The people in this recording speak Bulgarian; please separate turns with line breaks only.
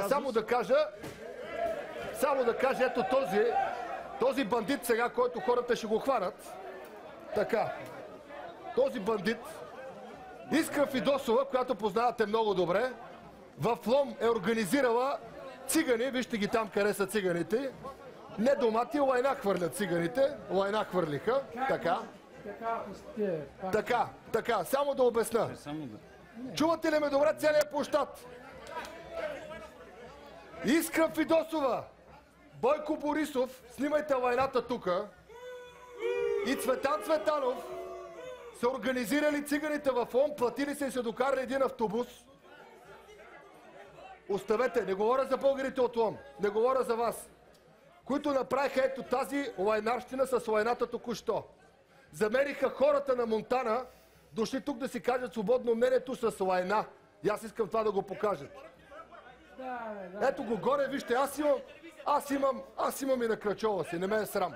само да кажа, ето този бандит сега, който хората ще го хванат. Така. Този бандит, Искра Фидосова, която познавате много добре, в Лом е организирала цигани, вижте ги там къде са циганите. Не домати, лайна хвърлят циганите. Лайна хвърлиха. Така, само да обясна. Чувате ли ме добре целият площад? Искра Фидосова, Бойко Борисов, снимайте лайната тука, и Цветан Цветанов са организирали циганите в Лом, платили се и се докарали един автобус. Оставете, не говоря за българите от Лом, не говоря за вас, които направиха ето тази лайнарщина с лайната току-що. Замериха хората на Монтана, дошли тук да си кажат свободно мнението с лайна. И аз искам това да го покажат. Ето го горе, вижте, аз имам и на крачола си, не ме е срам.